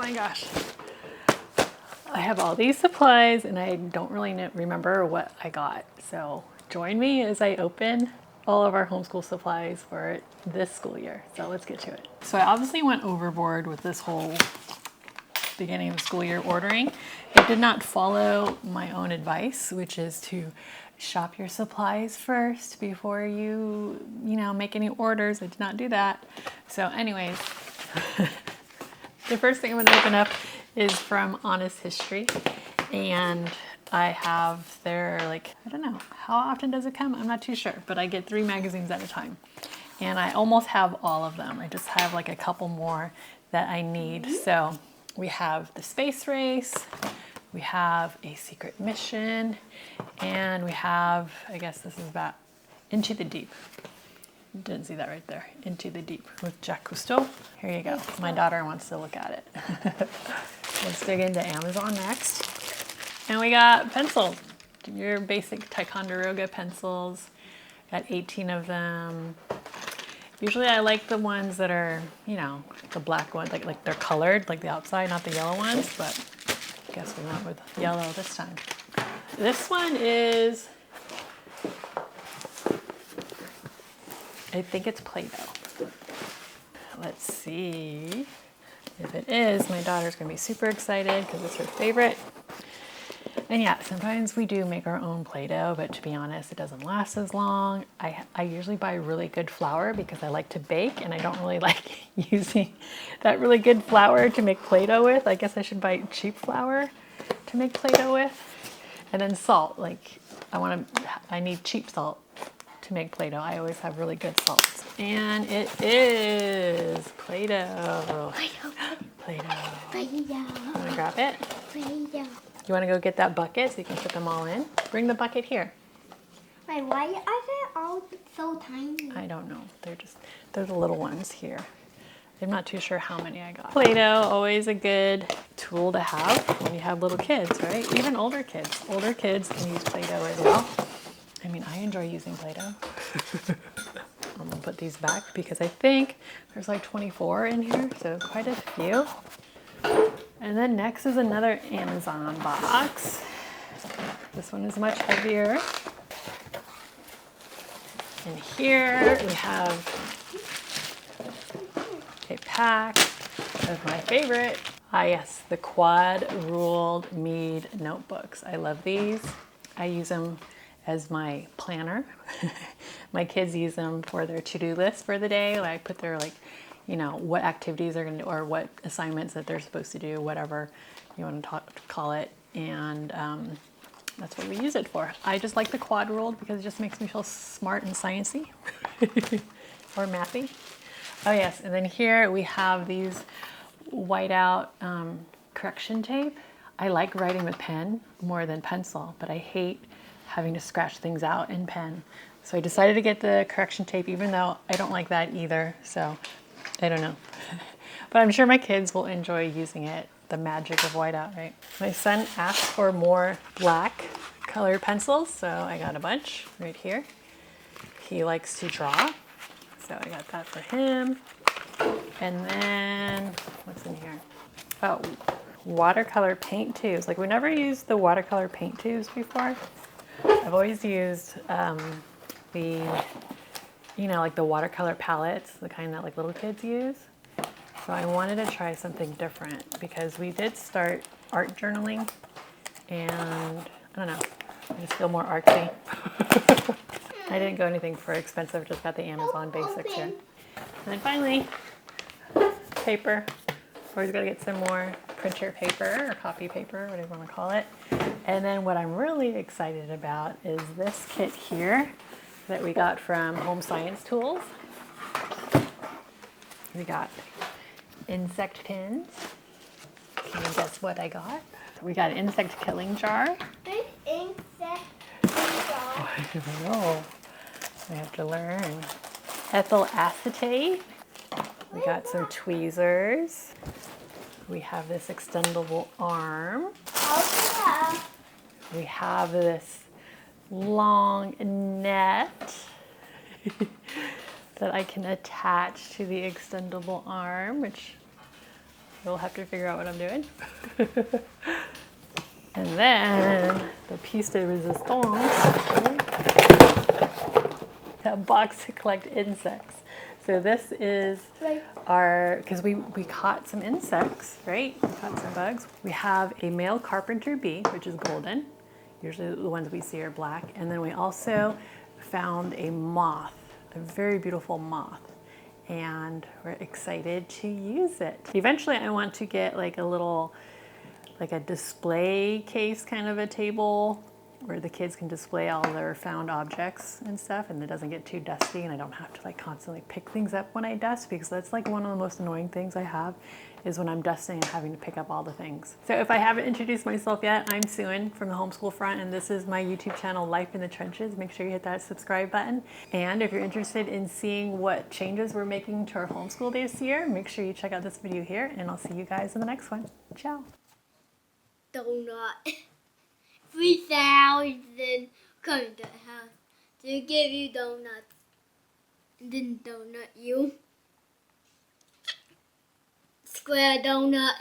my gosh. I have all these supplies and I don't really remember what I got. So join me as I open all of our homeschool supplies for this school year. So let's get to it. So I obviously went overboard with this whole beginning of the school year ordering. I did not follow my own advice, which is to shop your supplies first before you make any orders. I did not do that. So anyways, the first thing I'm going to open up is from Honest History, and I have their, I don't know, how often does it come? I'm not too sure, but I get 3 magazines at a time, and I almost have all of them. I just have like a couple more that I need. So we have the space race, we have a secret mission, and we have, I guess this is about Into the Deep. Didn't see that right there. Into the Deep with Jacques Cousteau. Here you go. My daughter wants to look at it. Let's dig into Amazon next. And we got pencils. Your basic Ticonderoga pencils. Got 18 of them. Usually I like the ones that are, the black ones, like they're colored, like the outside, not the yellow ones, but I guess we went with yellow this time. This one is, I think it's Play-Doh. Let's see if it is. My daughter's gonna be super excited because it's her favorite. And yeah, sometimes we do make our own Play-Doh, but to be honest, it doesn't last as long. I usually buy really good flour because I like to bake and I don't really like using that really good flour to make Play-Doh with. I guess I should buy cheap flour to make Play-Doh with. And then salt, I need cheap salt to make Play-Doh. I always have really good salts. And it is Play-Doh. Play-Doh. Play-Doh. Want to grab it? Play-Doh. You want to go get that bucket so you can put them all in? Bring the bucket here. Wait, why are they all so tiny? I don't know. They're the little ones here. I'm not too sure how many I got. Play-Doh, always a good tool to have when you have little kids, right? Even older kids. Older kids can use Play-Doh as well. I mean, I enjoy using Play-Doh. I'm gonna put these back because I think there's like 24 in here, so quite a few. And then next is another Amazon box. This one is much heavier. And here we have a pack of my favorite. Yes, the quad ruled Mead notebooks. I love these. I use them as my planner. My kids use them for their to-do list for the day. I put their what activities they're going to do or what assignments that they're supposed to do, whatever you want to call it. And that's what we use it for. I just like the quad ruled because it just makes me feel smart and sciencey or mathy. Oh yes, and then here we have these whiteout correction tape. I like writing with pen more than pencil, but I hate having to scratch things out in pen. So I decided to get the correction tape, even though I don't like that either. So I don't know. But I'm sure my kids will enjoy using it. The magic of whiteout, right? My son asked for more black colored pencils, so I got a bunch right here. He likes to draw, so I got that for him. And then, what's in here? Oh, watercolor paint tubes. We never used the watercolor paint tubes before. I've always used the watercolor palettes, the kind that little kids use. So I wanted to try something different because we did start art journaling and I don't know, I just feel more artsy. I didn't go anything for expensive, just got the Amazon basics here. And then finally, paper. Always gotta get some more printer paper or copy paper, whatever you want to call it. And then what I'm really excited about is this kit here that we got from Home Science Tools. We got insect pins. Can you guess what I got? We got an insect killing jar. This insect jar. I don't know. I have to learn. Ethyl acetate. We got some tweezers. We have this extendable arm. Oh, We have this long net that I can attach to the extendable arm, which You'll have to figure out what I'm doing. And then the piece de resistance, that box to collect insects. So this is our, because we caught some insects, right? We caught some bugs. We have a male carpenter bee, which is golden. Usually the ones we see are black. And then we also found a moth, a very beautiful moth. And we're excited to use it. Eventually I want to get like a little, like a display case kind of a table where the kids can display all their found objects and stuff, and it doesn't get too dusty, and I don't have to like constantly pick things up when I dust, because that's like one of the most annoying things I have is when I'm dusting and having to pick up all the things. So if I haven't introduced myself yet, I'm Xuan from the Homeschool Front, and this is my YouTube channel, Life in the Trenches. Make sure you hit that subscribe button. And if you're interested in seeing what changes we're making to our homeschool this year, make sure you check out this video here, and I'll see you guys in the next one. Ciao. Donut. 3,000 come to the house to give you donuts. And then donut you. Square donut.